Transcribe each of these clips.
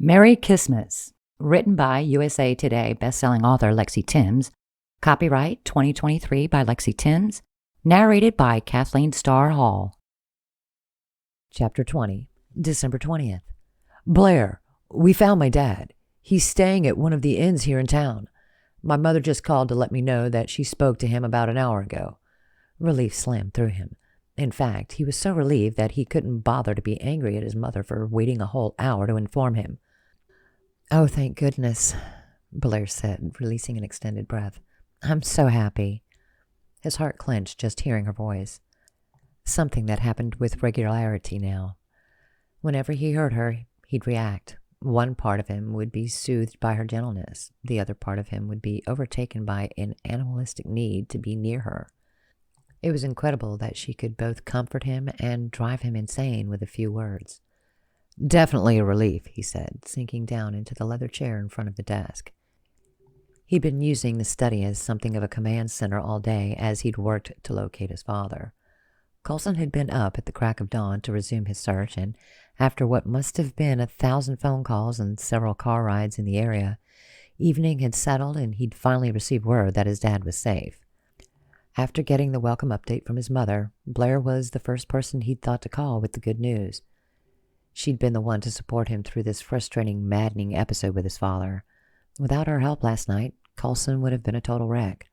Merry Christmas, written by USA Today bestselling author Lexy Timms, copyright 2023 by Lexy Timms, narrated by Kathleen Starr Hall. Chapter 20, December 20th. Blair, we found my dad. He's staying at one of the inns here in town. My mother just called to let me know that she spoke to him about an hour ago. Relief slammed through him. In fact, he was so relieved that he couldn't bother to be angry at his mother for waiting a whole hour to inform him. Oh, thank goodness, Blair said, releasing an extended breath. I'm so happy. His heart clenched just hearing her voice. Something that happened with regularity now. Whenever he heard her, he'd react. One part of him would be soothed by her gentleness. The other part of him would be overtaken by an animalistic need to be near her. It was incredible that she could both comfort him and drive him insane with a few words. Definitely a relief, he said, sinking down into the leather chair in front of the desk. He'd been using the study as something of a command center all day as he'd worked to locate his father. Coulson had been up at the crack of dawn to resume his search, and after what must have been 1,000 phone calls and several car rides in the area, evening had settled and he'd finally received word that his dad was safe. After getting the welcome update from his mother, Blair was the first person he'd thought to call with the good news. She'd been the one to support him through this frustrating, maddening episode with his father. Without her help last night, Coulson would have been a total wreck.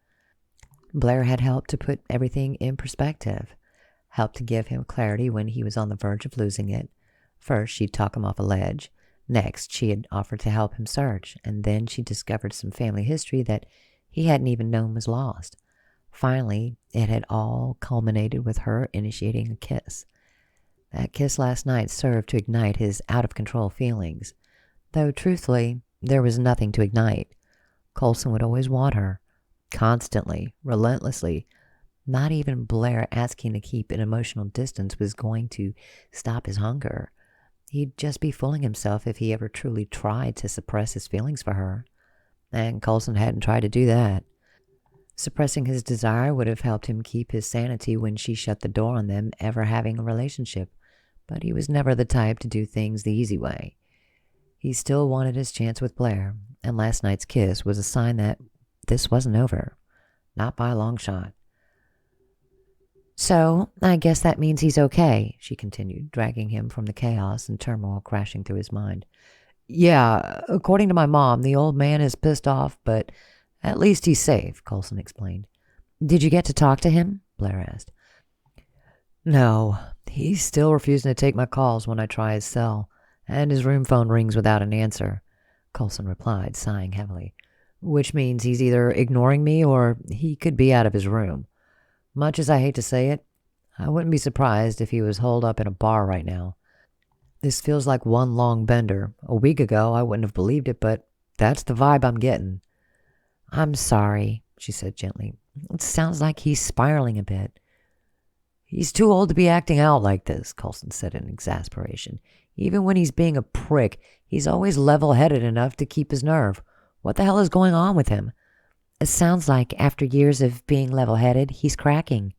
Blair had helped to put everything in perspective, helped to give him clarity when he was on the verge of losing it. First, she'd talk him off a ledge. Next, she had offered to help him search, and then she discovered some family history that he hadn't even known was lost. Finally, it had all culminated with her initiating a kiss. That kiss last night served to ignite his out-of-control feelings, though truthfully, there was nothing to ignite. Coulson would always want her, constantly, relentlessly. Not even Blair asking to keep an emotional distance was going to stop his hunger. He'd just be fooling himself if he ever truly tried to suppress his feelings for her. And Coulson hadn't tried to do that. Suppressing his desire would have helped him keep his sanity when she shut the door on them ever having a relationship, but he was never the type to do things the easy way. He still wanted his chance with Blair, and last night's kiss was a sign that this wasn't over. Not by a long shot. So, I guess that means he's okay, she continued, dragging him from the chaos and turmoil crashing through his mind. Yeah, according to my mom, the old man is pissed off, but at least he's safe, Coulson explained. Did you get to talk to him? Blair asked. No, he's still refusing to take my calls when I try his cell, and his room phone rings without an answer, Coulson replied, sighing heavily, which means he's either ignoring me or he could be out of his room. Much as I hate to say it, I wouldn't be surprised if he was holed up in a bar right now. This feels like one long bender. A week ago, I wouldn't have believed it, but that's the vibe I'm getting. I'm sorry, she said gently. It sounds like he's spiraling a bit. He's too old to be acting out like this, Coulson said in exasperation. Even when he's being a prick, he's always level-headed enough to keep his nerve. What the hell is going on with him? It sounds like after years of being level-headed, he's cracking.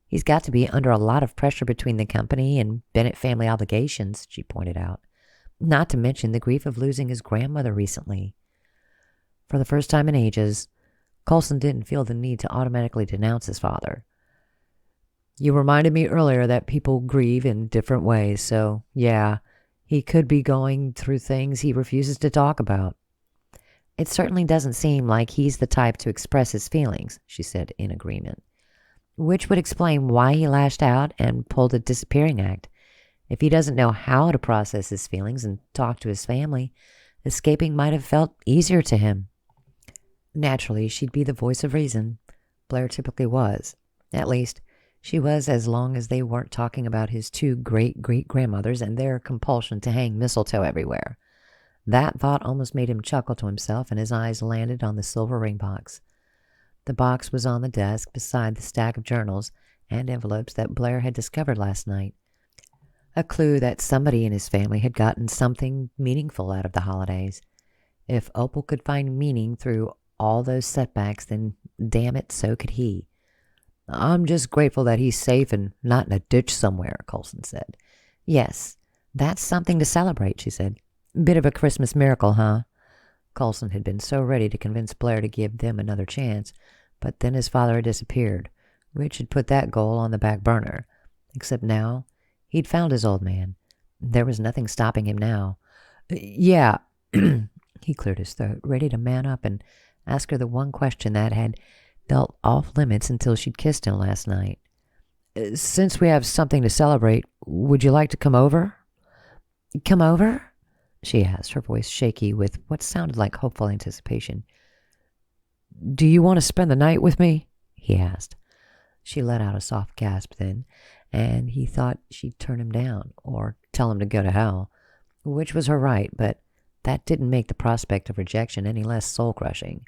He's got to be under a lot of pressure between the company and Bennett family obligations, she pointed out. Not to mention the grief of losing his grandmother recently. For the first time in ages, Coulson didn't feel the need to automatically denounce his father. You reminded me earlier that people grieve in different ways, so yeah, he could be going through things he refuses to talk about. It certainly doesn't seem like he's the type to express his feelings, she said in agreement, which would explain why he lashed out and pulled a disappearing act. If he doesn't know how to process his feelings and talk to his family, escaping might have felt easier to him. Naturally, she'd be the voice of reason. Blair typically was. At least, she was as long as they weren't talking about his 2 great-great-grandmothers and their compulsion to hang mistletoe everywhere. That thought almost made him chuckle to himself, and his eyes landed on the silver ring box. The box was on the desk beside the stack of journals and envelopes that Blair had discovered last night. A clue that somebody in his family had gotten something meaningful out of the holidays. If Opal could find meaning through all those setbacks, then damn it, so could he. I'm just grateful that he's safe and not in a ditch somewhere, Coulson said. Yes, that's something to celebrate, she said. Bit of a Christmas miracle, huh? Coulson had been so ready to convince Blair to give them another chance, but then his father had disappeared, which had put that goal on the back burner. Except now, he'd found his old man. There was nothing stopping him now. Yeah, he cleared his throat, ready to man up and ask her the one question that had felt off limits until she'd kissed him last night. Since we have something to celebrate, would you like to come over? Come over? She asked, her voice shaky with what sounded like hopeful anticipation. Do you want to spend the night with me? He asked. She let out a soft gasp then, and he thought she'd turn him down or tell him to go to hell, which was her right, but that didn't make the prospect of rejection any less soul-crushing.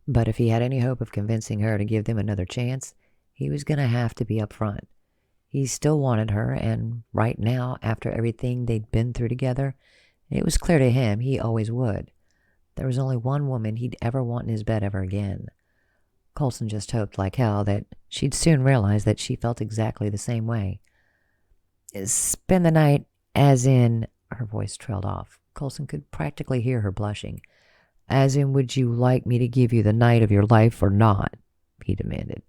But if he had any hope of convincing her to give them another chance, he was going to have to be upfront. He still wanted her, and right now, after everything they'd been through together, it was clear to him he always would. There was only one woman he'd ever want in his bed ever again. Coulson just hoped like hell that she'd soon realize that she felt exactly the same way. Spend the night as in... Her voice trailed off. Coulson could practically hear her blushing. As in, would you like me to give you the night of your life or not? He demanded.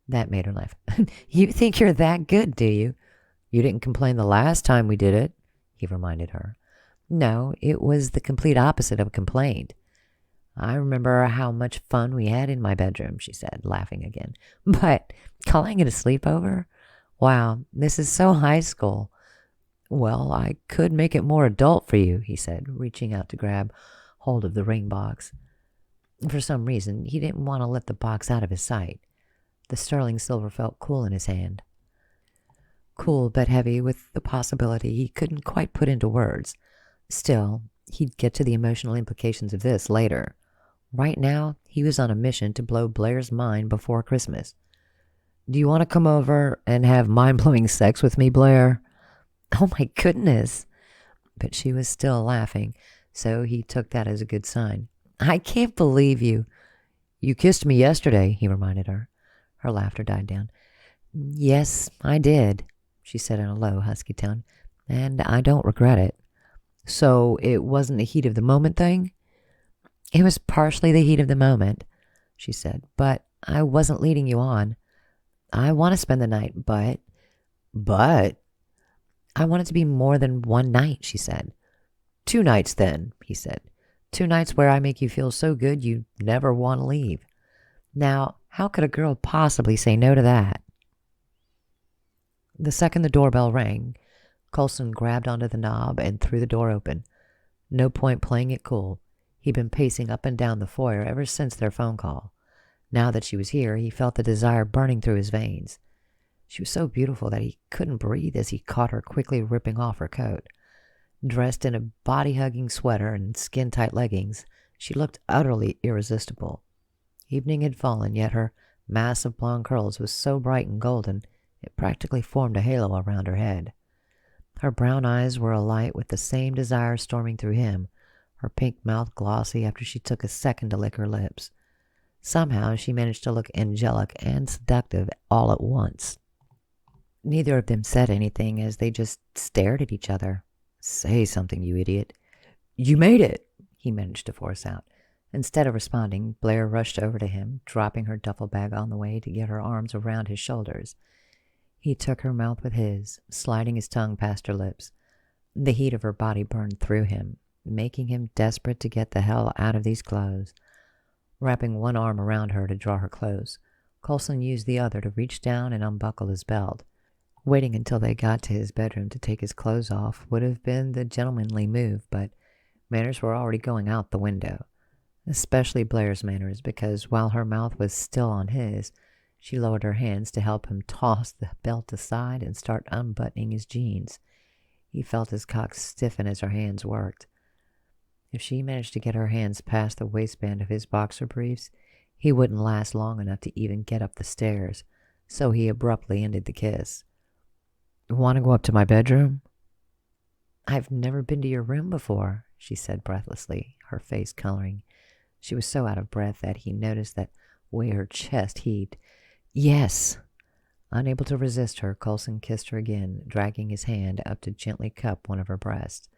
That made her laugh. You think you're that good, do you? You didn't complain the last time we did it, he reminded her. No, it was the complete opposite of a complaint. I remember how much fun we had in my bedroom, she said, laughing again. But calling it a sleepover? Wow, this is so high school. Well, I could make it more adult for you, he said, reaching out to grab hold of the ring box. For some reason, he didn't want to let the box out of his sight. The sterling silver felt cool in his hand. Cool but heavy with the possibility he couldn't quite put into words. Still, he'd get to the emotional implications of this later. Right now, he was on a mission to blow Blair's mind before Christmas. Do you want to come over and have mind-blowing sex with me, Blair? Oh my goodness. But she was still laughing, so he took that as a good sign. I can't believe you. You kissed me yesterday, he reminded her. Her laughter died down. Yes, I did, she said in a low, husky tone, and I don't regret it. So it wasn't the heat of the moment thing? It was partially the heat of the moment, she said, but I wasn't leading you on. I want to spend the night, but I want it to be more than one night, she said. 2 nights then, he said. 2 nights where I make you feel so good you never want to leave. Now, how could a girl possibly say no to that? The second the doorbell rang, Coulson grabbed onto the knob and threw the door open. No point playing it cool. He'd been pacing up and down the foyer ever since their phone call. Now that she was here, he felt the desire burning through his veins. She was so beautiful that he couldn't breathe as he caught her quickly ripping off her coat. Dressed in a body-hugging sweater and skin-tight leggings, she looked utterly irresistible. Evening had fallen, yet her mass of blonde curls was so bright and golden it practically formed a halo around her head. Her brown eyes were alight with the same desire storming through him, her pink mouth glossy after she took a second to lick her lips. Somehow she managed to look angelic and seductive all at once. Neither of them said anything as they just stared at each other. Say something, you idiot. You made it, he managed to force out. Instead of responding, Blair rushed over to him, dropping her duffel bag on the way to get her arms around his shoulders. He took her mouth with his, sliding his tongue past her lips. The heat of her body burned through him, making him desperate to get the hell out of these clothes. Wrapping one arm around her to draw her close, Coulson used the other to reach down and unbuckle his belt. Waiting until they got to his bedroom to take his clothes off would have been the gentlemanly move, but manners were already going out the window. Especially Blair's manners, because while her mouth was still on his, she lowered her hands to help him toss the belt aside and start unbuttoning his jeans. He felt his cock stiffen as her hands worked. If she managed to get her hands past the waistband of his boxer briefs, he wouldn't last long enough to even get up the stairs, so he abruptly ended the kiss. Want to go up to my bedroom? I've never been to your room before, she said breathlessly, her face coloring. She was so out of breath that he noticed that way her chest heaved. Yes. Unable to resist her, Coulson kissed her again, dragging his hand up to gently cup one of her breasts.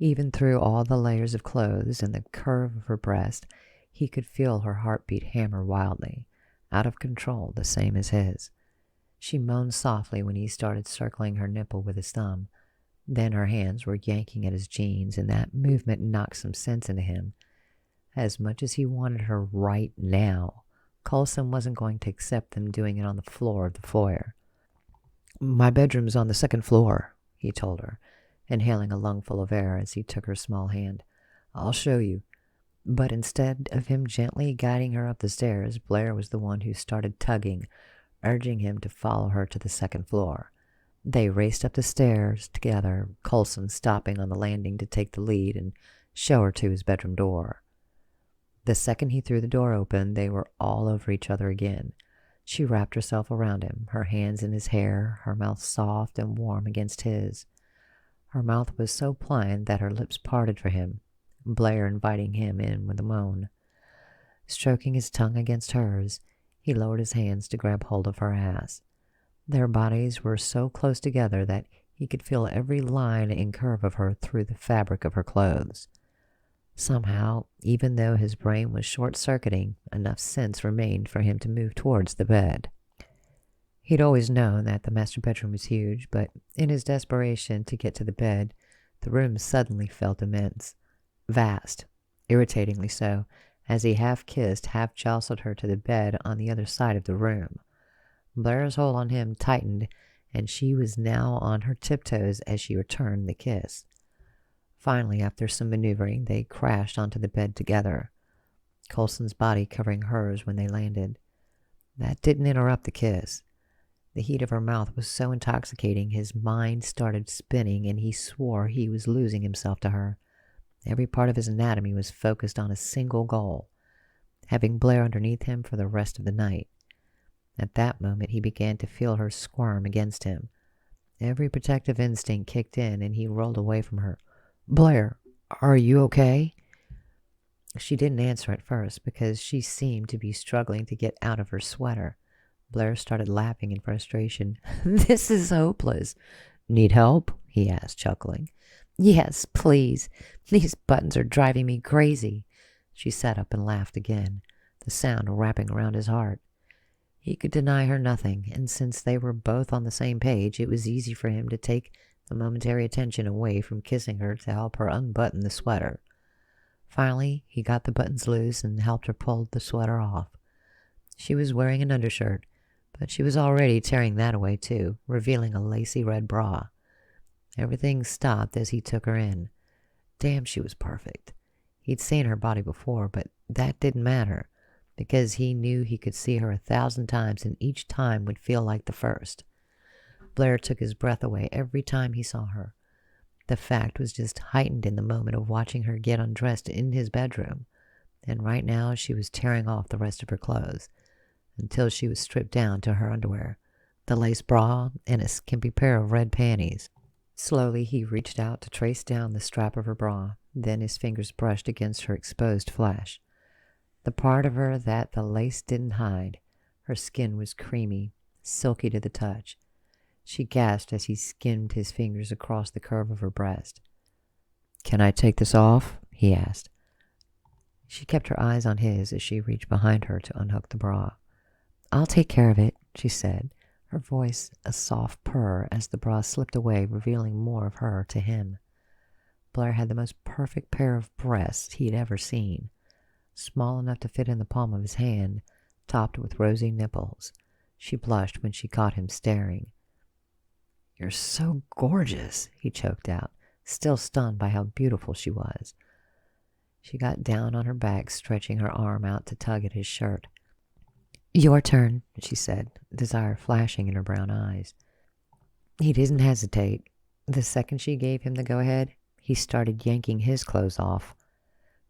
Even through all the layers of clothes and the curve of her breast, he could feel her heartbeat hammer wildly, out of control, the same as his. She moaned softly when he started circling her nipple with his thumb. Then her hands were yanking at his jeans, and that movement knocked some sense into him. As much as he wanted her right now, Coulson wasn't going to accept them doing it on the floor of the foyer. "My bedroom's on the second floor," he told her, inhaling a lungful of air as he took her small hand. "I'll show you." But instead of him gently guiding her up the stairs, Blair was the one who started tugging, urging him to follow her to the second floor. They raced up the stairs together, Coulson stopping on the landing to take the lead and show her to his bedroom door. The second he threw the door open, they were all over each other again. She wrapped herself around him, her hands in his hair, her mouth soft and warm against his. Her mouth was so pliant that her lips parted for him, Blair inviting him in with a moan. Stroking his tongue against hers, he lowered his hands to grab hold of her ass. Their bodies were so close together that he could feel every line and curve of her through the fabric of her clothes. Somehow, even though his brain was short-circuiting, enough sense remained for him to move towards the bed. He'd always known that the master bedroom was huge, but in his desperation to get to the bed, the room suddenly felt immense, vast, irritatingly so, as he half-kissed, half-jostled her to the bed on the other side of the room. Blair's hold on him tightened, and she was now on her tiptoes as she returned the kiss. Finally, after some maneuvering, they crashed onto the bed together, Coulson's body covering hers when they landed. That didn't interrupt the kiss. The heat of her mouth was so intoxicating, his mind started spinning, and he swore he was losing himself to her. Every part of his anatomy was focused on a single goal, having Blair underneath him for the rest of the night. At that moment, he began to feel her squirm against him. Every protective instinct kicked in, and he rolled away from her. "Blair, are you okay?" She didn't answer at first because she seemed to be struggling to get out of her sweater. Blair started laughing in frustration. "This is hopeless." "Need help?" he asked, chuckling. "Yes, please. These buttons are driving me crazy." She sat up and laughed again, the sound wrapping around his heart. He could deny her nothing, and since they were both on the same page, it was easy for him to take the momentary attention away from kissing her to help her unbutton the sweater. Finally, he got the buttons loose and helped her pull the sweater off. She was wearing an undershirt, but she was already tearing that away too, revealing a lacy red bra. Everything stopped as he took her in. Damn, she was perfect. He'd seen her body before, but that didn't matter, because he knew he could see her 1,000 times, and each time would feel like the first. Blair took his breath away every time he saw her. The fact was just heightened in the moment of watching her get undressed in his bedroom, and right now she was tearing off the rest of her clothes, until she was stripped down to her underwear, the lace bra, and a skimpy pair of red panties. Slowly he reached out to trace down the strap of her bra, then his fingers brushed against her exposed flesh. The part of her that the lace didn't hide. Her skin was creamy, silky to the touch. She gasped as he skimmed his fingers across the curve of her breast. "Can I take this off?" he asked. She kept her eyes on his as she reached behind her to unhook the bra. "I'll take care of it," she said, her voice a soft purr as the bra slipped away, revealing more of her to him. Blair had the most perfect pair of breasts he'd ever seen, small enough to fit in the palm of his hand, topped with rosy nipples. She blushed when she caught him staring. "You're so gorgeous," he choked out, still stunned by how beautiful she was. She got down on her back, stretching her arm out to tug at his shirt. "Your turn," she said, desire flashing in her brown eyes. He didn't hesitate. The second she gave him the go-ahead, he started yanking his clothes off.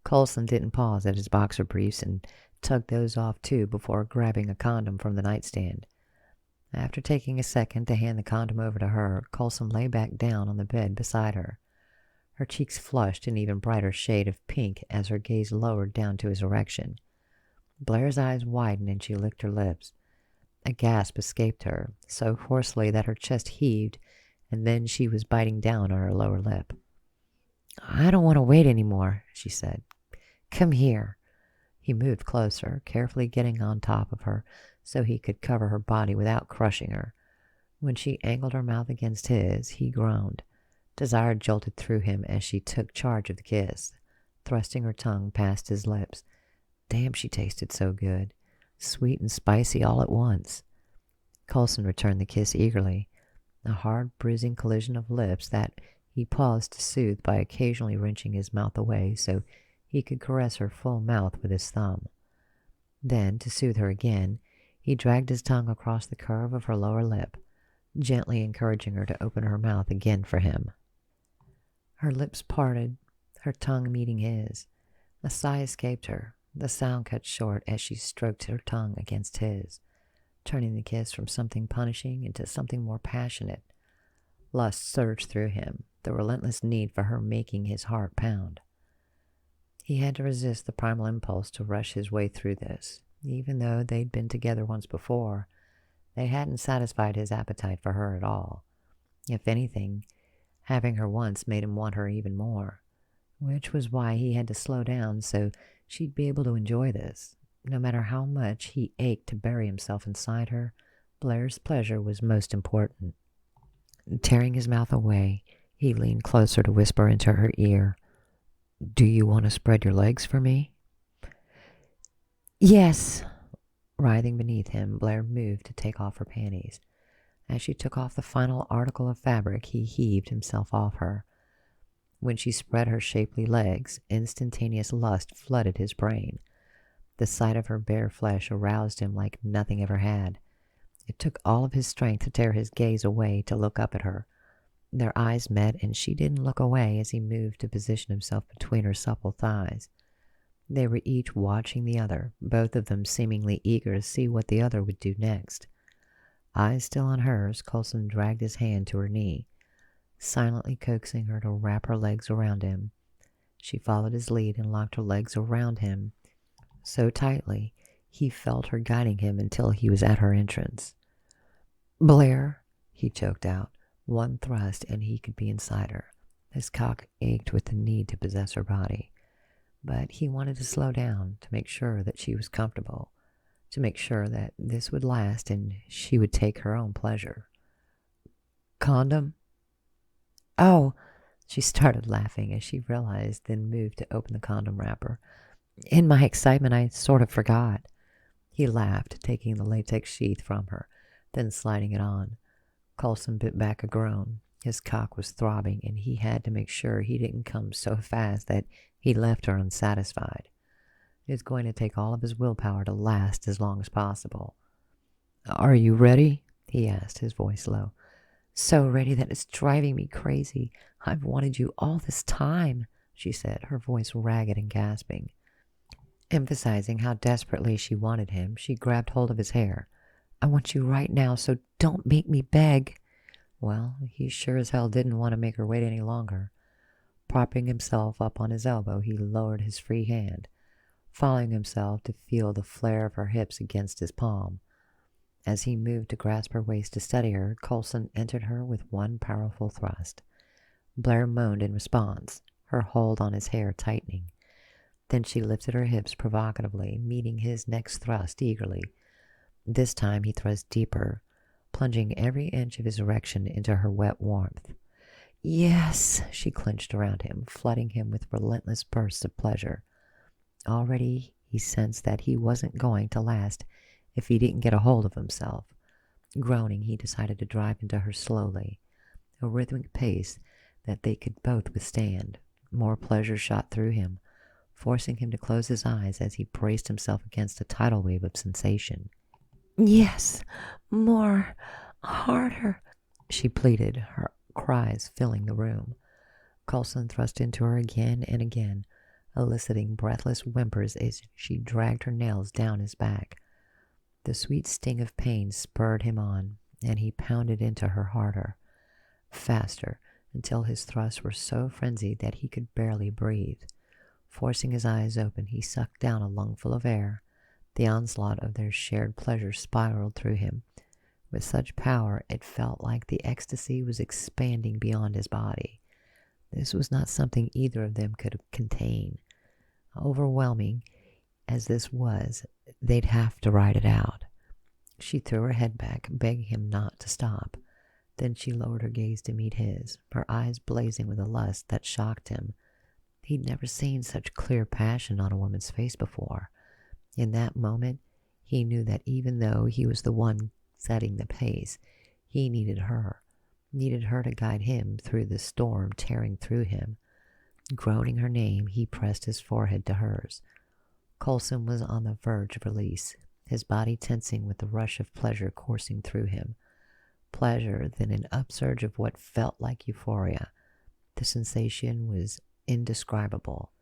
Coulson didn't pause at his boxer briefs and tugged those off too before grabbing a condom from the nightstand. After taking a second to hand the condom over to her, Coulson lay back down on the bed beside her. Her cheeks flushed an even brighter shade of pink as her gaze lowered down to his erection. Blair's eyes widened and she licked her lips. A gasp escaped her, so hoarsely that her chest heaved, and then she was biting down on her lower lip. I don't want to wait anymore, she said. Come here. He moved closer, carefully getting on top of her so he could cover her body without crushing her. When she angled her mouth against his, he groaned. Desire jolted through him as she took charge of the kiss, thrusting her tongue past his lips. Damn, she tasted so good. Sweet and spicy all at once. Coulson returned the kiss eagerly, a hard, bruising collision of lips that he paused to soothe by occasionally wrenching his mouth away so he could caress her full mouth with his thumb. Then, to soothe her again, he dragged his tongue across the curve of her lower lip, gently encouraging her to open her mouth again for him. Her lips parted, her tongue meeting his. A sigh escaped her, the sound cut short as she stroked her tongue against his, turning the kiss from something punishing into something more passionate. Lust surged through him, the relentless need for her making his heart pound. He had to resist the primal impulse to rush his way through this. Even though they'd been together once before, they hadn't satisfied his appetite for her at all. If anything, having her once made him want her even more, which was why he had to slow down so she'd be able to enjoy this. No matter how much he ached to bury himself inside her, Blair's pleasure was most important. Tearing his mouth away, he leaned closer to whisper into her ear, Do you want to spread your legs for me? Yes. Writhing beneath him, Blair moved to take off her panties. As she took off the final article of fabric, he heaved himself off her. When she spread her shapely legs, instantaneous lust flooded his brain. The sight of her bare flesh aroused him like nothing ever had. It took all of his strength to tear his gaze away to look up at her. Their eyes met, and she didn't look away as he moved to position himself between her supple thighs. They were each watching the other, both of them seemingly eager to see what the other would do next. Eyes still on hers, Coulson dragged his hand to her knee, silently coaxing her to wrap her legs around him. She followed his lead and locked her legs around him so tightly he felt her guiding him until he was at her entrance. Blair, he choked out. One thrust and he could be inside her. His cock ached with the need to possess her body. But he wanted to slow down to make sure that she was comfortable, to make sure that this would last and she would take her own pleasure. Condom? Oh, she started laughing as she realized, then moved to open the condom wrapper. In my excitement, I sort of forgot. He laughed, taking the latex sheath from her, then sliding it on. Coulson bit back a groan. His cock was throbbing, and he had to make sure he didn't come so fast that he left her unsatisfied. It was going to take all of his willpower to last as long as possible. Are you ready? He asked, his voice low. So ready that it's driving me crazy. I've wanted you all this time, she said, her voice ragged and gasping. Emphasizing how desperately she wanted him, she grabbed hold of his hair. I want you right now, so don't make me beg. Well, he sure as hell didn't want to make her wait any longer. Propping himself up on his elbow, he lowered his free hand, following himself to feel the flare of her hips against his palm. As he moved to grasp her waist to steady her, Coulson entered her with one powerful thrust. Blair moaned in response, her hold on his hair tightening. Then she lifted her hips provocatively, meeting his next thrust eagerly. This time he thrust deeper, plunging every inch of his erection into her wet warmth. Yes, she clenched around him, flooding him with relentless bursts of pleasure. Already he sensed that he wasn't going to last if he didn't get a hold of himself. Groaning, he decided to drive into her slowly, a rhythmic pace that they could both withstand. More pleasure shot through him, forcing him to close his eyes as he braced himself against a tidal wave of sensation. Yes, more, harder, she pleaded, her cries filling the room. Coulson thrust into her again and again, eliciting breathless whimpers as she dragged her nails down his back. The sweet sting of pain spurred him on, and he pounded into her harder, faster, until his thrusts were so frenzied that he could barely breathe. Forcing his eyes open, he sucked down a lungful of air. The onslaught of their shared pleasure spiraled through him. With such power, it felt like the ecstasy was expanding beyond his body. This was not something either of them could contain. Overwhelming as this was, they'd have to ride it out. She threw her head back, begging him not to stop. Then she lowered her gaze to meet his, her eyes blazing with a lust that shocked him. He'd never seen such clear passion on a woman's face before. In that moment, he knew that even though he was the one setting the pace, he needed her to guide him through the storm tearing through him. Groaning her name, he pressed his forehead to hers. Coulson was on the verge of release, his body tensing with the rush of pleasure coursing through him. Pleasure, then an upsurge of what felt like euphoria. The sensation was indescribable.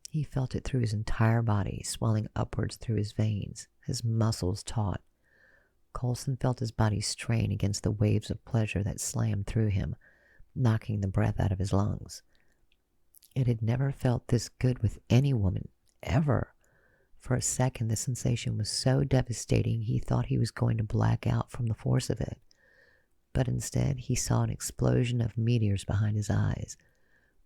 He felt it through his entire body, swelling upwards through his veins, his muscles taut. Coulson felt his body strain against the waves of pleasure that slammed through him, knocking the breath out of his lungs. It had never felt this good with any woman, ever. For a second, the sensation was so devastating he thought he was going to black out from the force of it. But instead, he saw an explosion of meteors behind his eyes.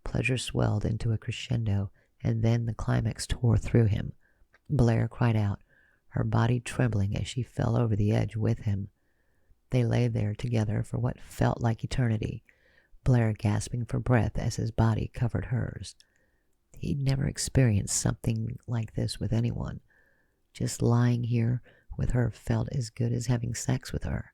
Pleasure swelled into a crescendo, and then the climax tore through him. Blair cried out, her body trembling as she fell over the edge with him. They lay there together for what felt like eternity, Blair gasping for breath as his body covered hers. He'd never experienced something like this with anyone. Just lying here with her felt as good as having sex with her.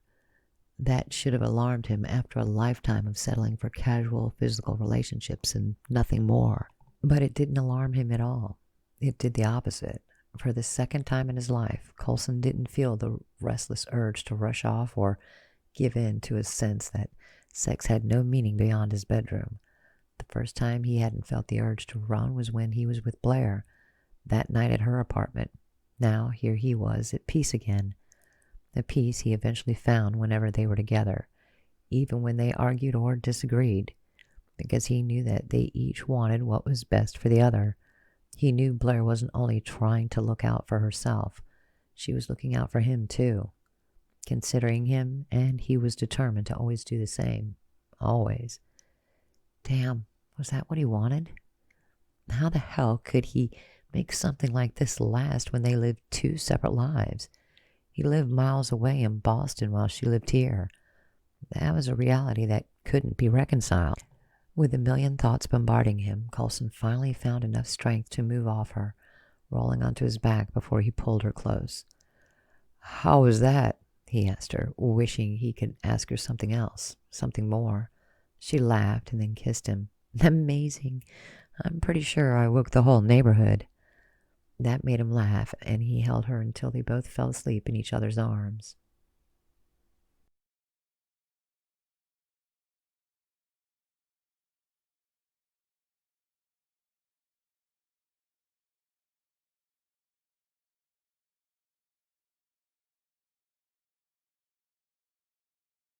That should have alarmed him after a lifetime of settling for casual physical relationships and nothing more. But it didn't alarm him at all. It did the opposite. For the second time in his life, Coulson didn't feel the restless urge to rush off or give in to a sense that sex had no meaning beyond his bedroom. The first time he hadn't felt the urge to run was when he was with Blair, that night at her apartment. Now here he was, at peace again. The peace he eventually found whenever they were together, even when they argued or disagreed, because he knew that they each wanted what was best for the other. He knew Blair wasn't only trying to look out for herself, she was looking out for him too, considering him, and he was determined to always do the same. Always. Damn, was that what he wanted? How the hell could he make something like this last when they lived two separate lives? He lived miles away in Boston while she lived here. That was a reality that couldn't be reconciled. With a million thoughts bombarding him, Coulson finally found enough strength to move off her, rolling onto his back before he pulled her close. "How was that?" he asked her, wishing he could ask her something else, something more. She laughed and then kissed him. "Amazing. I'm pretty sure I woke the whole neighborhood." That made him laugh, and he held her until they both fell asleep in each other's arms.